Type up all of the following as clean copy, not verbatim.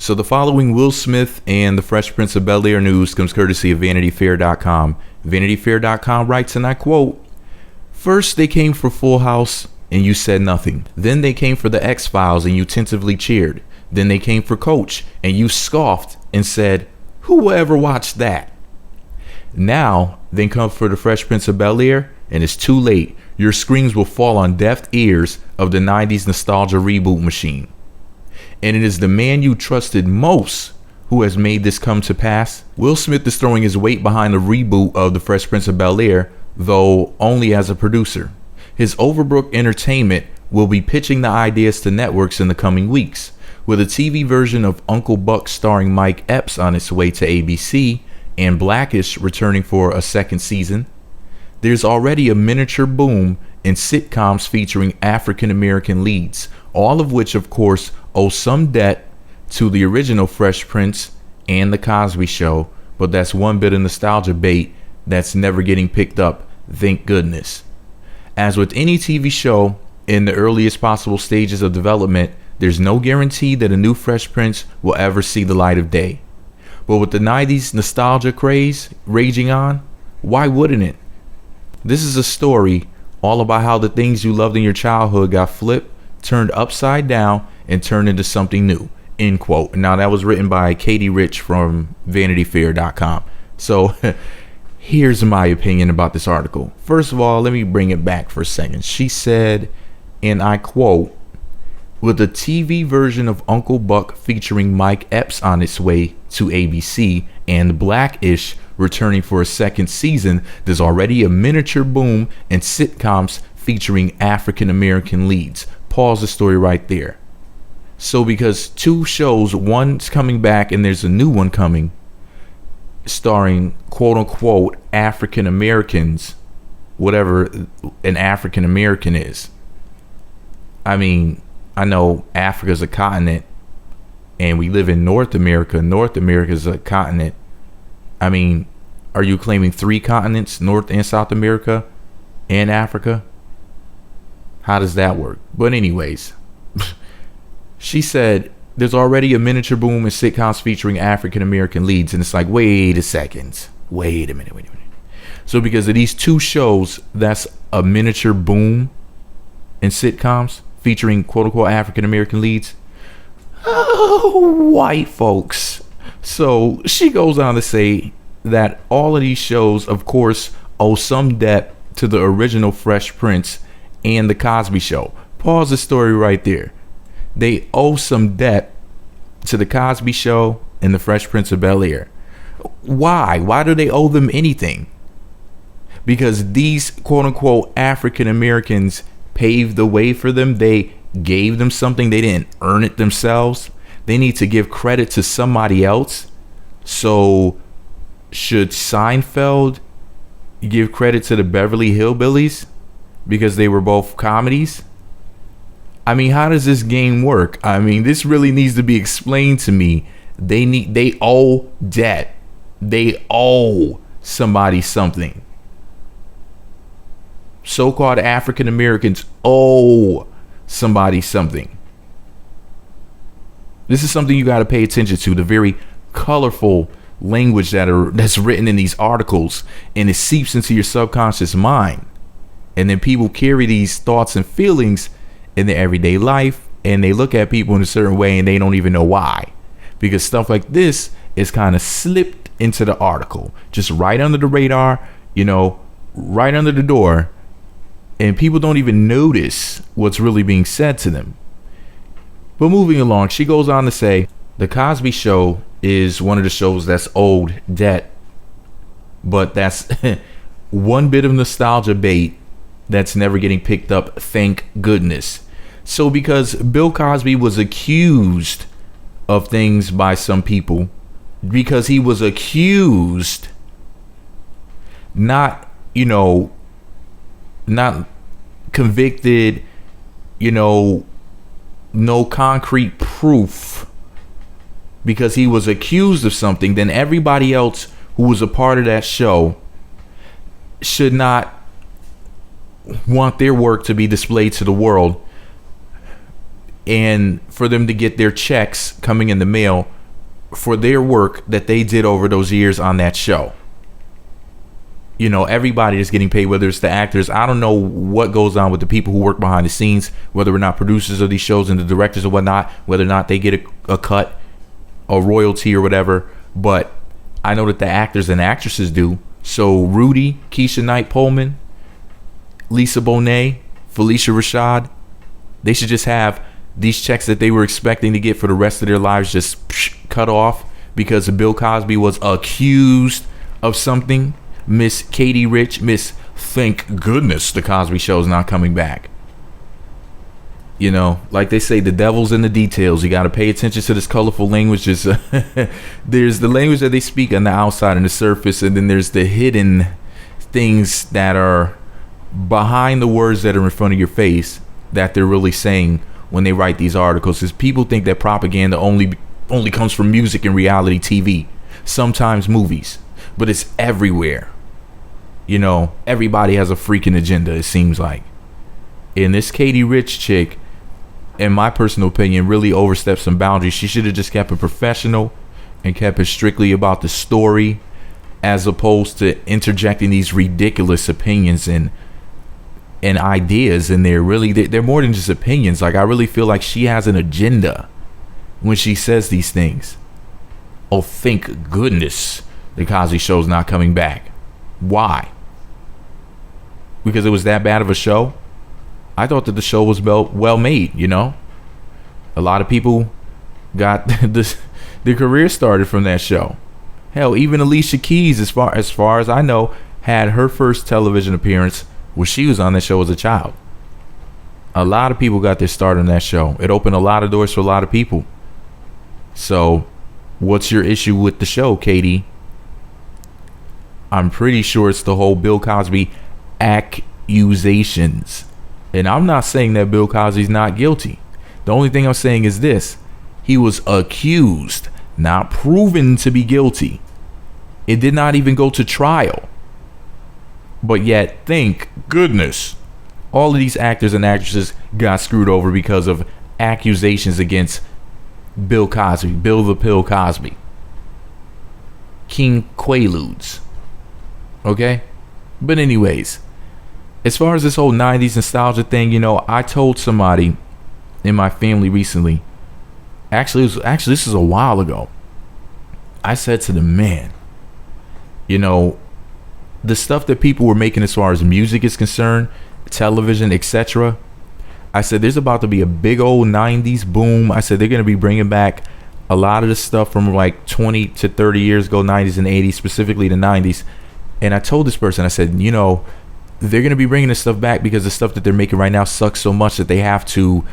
So the following Will Smith and the Fresh Prince of Bel Air news comes courtesy of VanityFair.com. VanityFair.com writes, and I quote, "First they came for Full House and you said nothing. Then they came for the X-Files and you tentatively cheered. Then they came for Coach and you scoffed and said, who will ever watch that? Now they come for the Fresh Prince of Bel Air and it's too late. Your screams will fall on deaf ears of the 90s nostalgia reboot machine. And it is the man you trusted most who has made this come to pass." Will Smith is throwing his weight behind the reboot of the Fresh Prince of Bel Air, though only as a producer. His Overbrook Entertainment will be pitching the ideas to networks in the coming weeks, with a TV version of Uncle Buck starring Mike Epps on its way to ABC and Blackish returning for a second season. There's already a miniature boom in sitcoms featuring African American leads, all of which, of course, owe some debt to the original Fresh Prince and the Cosby Show, but that's one bit of nostalgia bait that's never getting picked up, thank goodness. As with any TV show in the earliest possible stages of development, there's no guarantee that a new Fresh Prince will ever see the light of day. But with the 90s nostalgia craze raging on, why wouldn't it? This is a story all about how the things you loved in your childhood got flipped, turned upside down, and turned into something new, end quote. Now that was written by Katie Rich from VanityFair.com. So here's my opinion about this article. First of all, let me bring it back for a second. She said, and I quote, "With a TV version of Uncle Buck featuring Mike Epps on its way to ABC and Blackish returning for a second season, there's already a miniature boom in sitcoms featuring African American leads." Pause the story right there. So because two shows, one's coming back and there's a new one coming starring quote unquote African Americans, whatever an African American is. I mean, I know Africa's a continent and we live in North America. North America is a continent. I mean, are you claiming 3 continents, North and South America and Africa? How does that work? But anyways, she said there's already a miniature boom in sitcoms featuring African American leads. And it's like, wait a minute. So because of these two shows, that's a miniature boom in sitcoms featuring quote unquote African American leads. Oh, white folks. So she goes on to say that all of these shows, of course, owe some debt to the original Fresh Prince and the Cosby Show. Pause the story right there. They owe some debt to the Cosby Show and the Fresh Prince of Bel Air. Why? Why do they owe them anything? Because these quote unquote African Americans paved the way for them. They gave them something. They didn't earn it themselves. They need to give credit to somebody else. So should Seinfeld give credit to the Beverly Hillbillies because they were both comedies? I mean, how does this game work? I mean, this really needs to be explained to me. They owe debt. They owe somebody something. So-called African Americans owe somebody something. This is something you got to pay attention to. The very colorful language that's written in these articles, and it seeps into your subconscious mind. And then people carry these thoughts and feelings in their everyday life, and they look at people in a certain way and they don't even know why, because stuff like this is kind of slipped into the article, just right under the radar, right under the door, and people don't even notice what's really being said to them. But moving along, she goes on to say the Cosby Show is one of the shows that's owed debt, but that's one bit of nostalgia bait that's never getting picked up, thank goodness. So because Bill Cosby was accused of things by some people, because he was accused, not convicted, no concrete proof, because he was accused of something, then everybody else who was a part of that show should not want their work to be displayed to the world and for them to get their checks coming in the mail for their work that they did over those years on that show. You know, everybody is getting paid, whether it's the actors. I don't know what goes on with the people who work behind the scenes, whether or not producers of these shows and the directors or whatnot, whether or not they get a cut, a royalty or whatever. But I know that the actors and actresses do. So Rudy, Keisha Knight Pullman, Lisa Bonet, Felicia Rashad, they should just have these checks that they were expecting to get for the rest of their lives just cut off because Bill Cosby was accused of something. Miss Katie Rich, Miss Thank Goodness the Cosby Show is not coming back. You know, like they say, the devil's in the details. You got to pay attention to this colorful language. There's the language that they speak on the outside and the surface, and then there's the hidden things that are behind the words that are in front of your face that they're really saying when they write these articles. Because people think that propaganda only comes from music and reality TV, sometimes movies, but it's everywhere. You know, everybody has a freaking agenda, it seems like. And this Katie Rich chick, in my personal opinion, really overstepped some boundaries. She should have just kept it professional and kept it strictly about the story, as opposed to interjecting these ridiculous opinions and ideas in there. Really, they're more than just opinions. Like, I really feel like she has an agenda when she says these things. Oh, thank goodness the Cosby Show's not coming back. Why? Because it was that bad of a show? I thought that the show was well made, you know? A lot of people got their career started from that show. Hell, even Alicia Keys, as far as I know, had her first television appearance when she was on that show as a child. A lot of people got their start on that show. It opened a lot of doors for a lot of people. So, what's your issue with the show, Katie? I'm pretty sure it's the whole Bill Cosby accusations. And I'm not saying that Bill Cosby's not guilty. The only thing I'm saying is this. He was accused, not proven to be guilty. It did not even go to trial. But yet, thank goodness, all of these actors and actresses got screwed over because of accusations against Bill Cosby, Bill the Pill Cosby, King Quaaludes. Okay? But anyways, as far as this whole 90s nostalgia thing, you know, I told somebody in my family recently, actually this is a while ago. I said to them, man, you know, the stuff that people were making as far as music is concerned, television, etc. I said there's about to be a big old 90s boom. I said they're going to be bringing back a lot of the stuff from like 20 to 30 years ago, 90s and 80s, specifically the 90s. And I told this person, I said, you know, they're going to be bringing this stuff back because the stuff that they're making right now sucks so much that they have to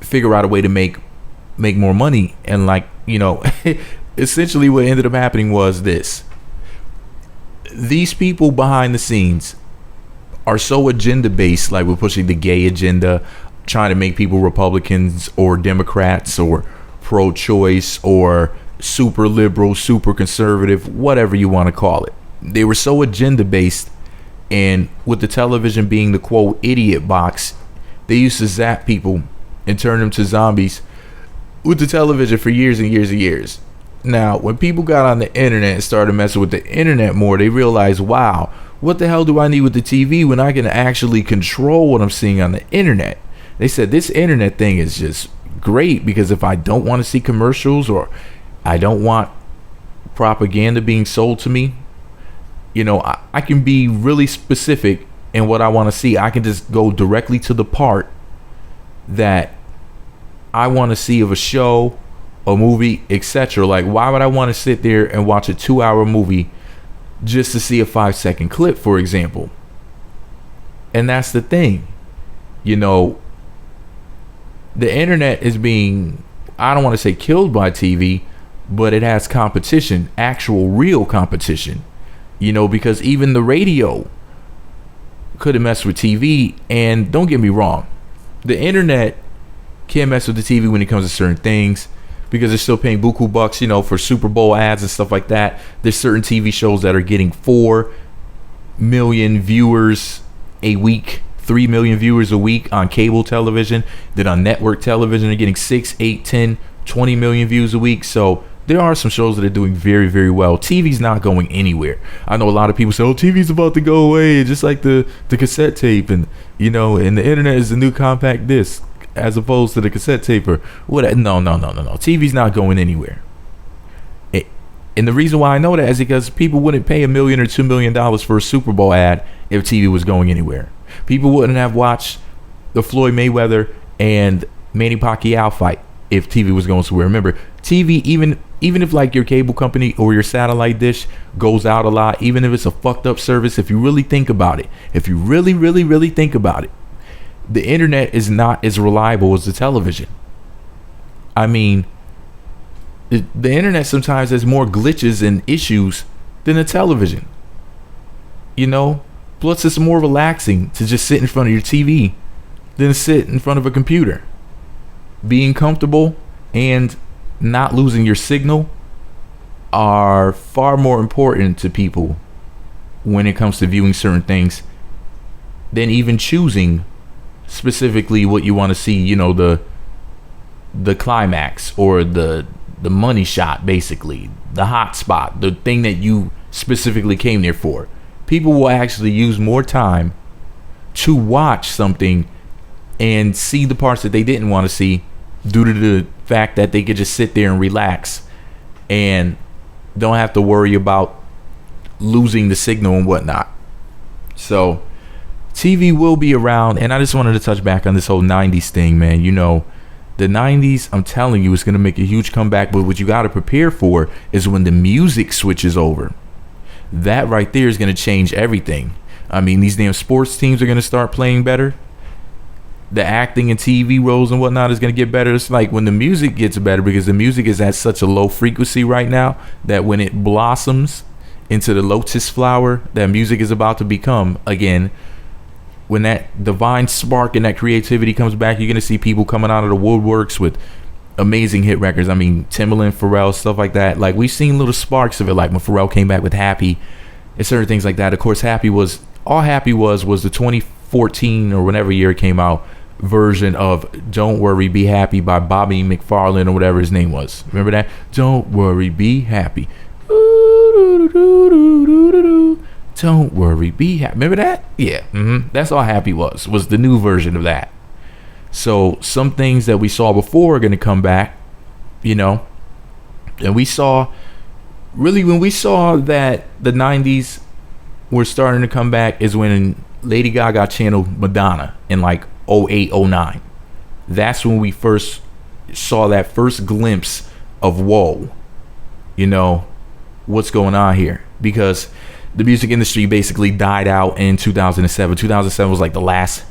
figure out a way to make more money. And like, you know, essentially what ended up happening was this. These people behind the scenes are so agenda based, like we're pushing the gay agenda, trying to make people Republicans or Democrats or pro-choice or super liberal, super conservative, whatever you want to call it. They were so agenda based, and with the television being the quote idiot box, they used to zap people and turn them to zombies with the television for years and years and years. Now, when people got on the internet and started messing with the internet more, they realized, wow, what the hell do I need with the TV when I can actually control what I'm seeing on the internet? They said this internet thing is just great because if I don't want to see commercials or I don't want propaganda being sold to me, you know, I can be really specific in what I want to see. I can just go directly to the part that I want to see of a show, a movie, etc. Like, why would I want to sit there and watch a 2-hour movie just to see a 5-second clip, for example? And that's the thing. You know, the internet is being, I don't want to say killed by TV, but it has competition, actual real competition. You know, because even the radio could have messed with TV. And don't get me wrong, the internet can't mess with the TV when it comes to certain things, because they're still paying buku bucks, you know, for Super Bowl ads and stuff like that. There's certain TV shows that are getting 4 million viewers a week, 3 million viewers a week on cable television, then on network television they're getting 6, 8, 10, 20 million views a week. So there are some shows that are doing very, very well. TV's not going anywhere. I know a lot of people say, oh, TV's about to go away, just like the cassette tape, and and the internet is the new compact disc as opposed to the cassette tape or what. No. TV's not going anywhere. And the reason why I know that is because people wouldn't pay $1 million or $2 million for a Super Bowl ad if TV was going anywhere. People wouldn't have watched the Floyd Mayweather and Manny Pacquiao fight if TV was going somewhere. Remember, TV, even if like your cable company or your satellite dish goes out a lot, even if it's a fucked up service, if you really think about it, if you really, really, really think about it, the internet is not as reliable as the television. I mean, the internet sometimes has more glitches and issues than the television. Plus it's more relaxing to just sit in front of your TV than sit in front of a computer. Being comfortable and not losing your signal are far more important to people when it comes to viewing certain things than even choosing specifically what you want to see, the climax or the money shot, basically the hot spot, the thing that you specifically came there for. People will actually use more time to watch something and see the parts that they didn't want to see due to the fact that they could just sit there and relax and don't have to worry about losing the signal and whatnot. So TV will be around, and I just wanted to touch back on this whole 90s thing, man. The 90s, I'm telling you, is going to make a huge comeback, but what you got to prepare for is when the music switches over. That right there is going to change everything. I mean, these damn sports teams are going to start playing better. The acting and TV roles and whatnot is going to get better. It's like when the music gets better, because the music is at such a low frequency right now that when it blossoms into the lotus flower that music is about to become again, when that divine spark and that creativity comes back, you're going to see people coming out of the woodworks with amazing hit records. I mean, Timbaland, Pharrell, stuff like that. Like, we've seen little sparks of it, like when Pharrell came back with Happy and certain things like that. Of course, Happy was the 2014 or whenever year it came out version of Don't Worry, Be Happy by Bobby McFarlane or whatever his name was. Remember that? Don't worry, be happy. Don't worry, be happy. Remember that? Yeah. That's all Happy was the new version of that. So some things that we saw before are going to come back, and we saw, really, when we saw that the 90s were starting to come back is when Lady Gaga channeled Madonna in like 08, 09. That's when we first saw that first glimpse of, whoa, what's going on here? Because the music industry basically died out in 2007. 2007 was like the last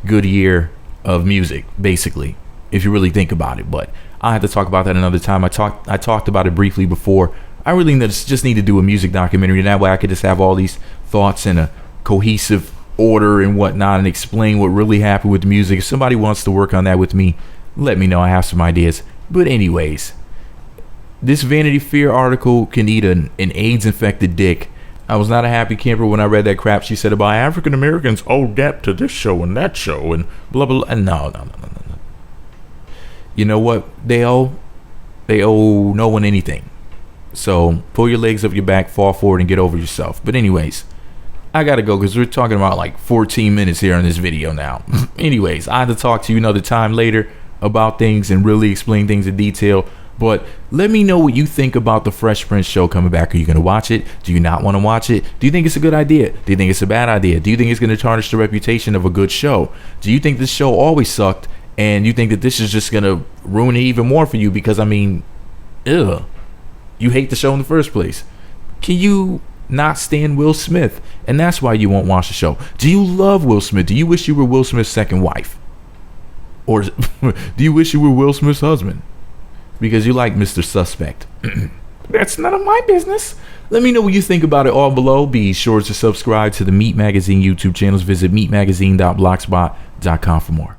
good year of music, basically, if you really think about it. But I have to talk about that another time. I talked about it briefly before. I really just need to do a music documentary, and that way I could just have all these thoughts in a cohesive order and whatnot and explain what really happened with the music. If somebody wants to work on that with me, let me know. I have some ideas. But anyways, this Vanity Fair article can eat an AIDS infected dick. I was not a happy camper when I read that crap she said about African Americans owe debt to this show and that show and blah blah blah. No. You know what they owe? They owe no one anything. So pull your legs up your back, fall forward, and get over yourself. But anyways, I gotta go because we're talking about like 14 minutes here on this video now. Anyways, I have to talk to you another time later about things and really explain things in detail. But let me know what you think about the Fresh Prince show coming back. Are you going to watch it? Do you not want to watch it? Do you think it's a good idea? Do you think it's a bad idea? Do you think it's going to tarnish the reputation of a good show? Do you think this show always sucked and you think that this is just going to ruin it even more for you? Because, I mean, you hate the show in the first place. Can you not stand Will Smith? And that's why you won't watch the show. Do you love Will Smith? Do you wish you were Will Smith's second wife? Or do you wish you were Will Smith's husband? Because you like Mr. Suspect. That's none of my business. Let me know what you think about it all below. Be sure to subscribe to the Meat Magazine YouTube channels. Visit meatmagazine.blogspot.com for more.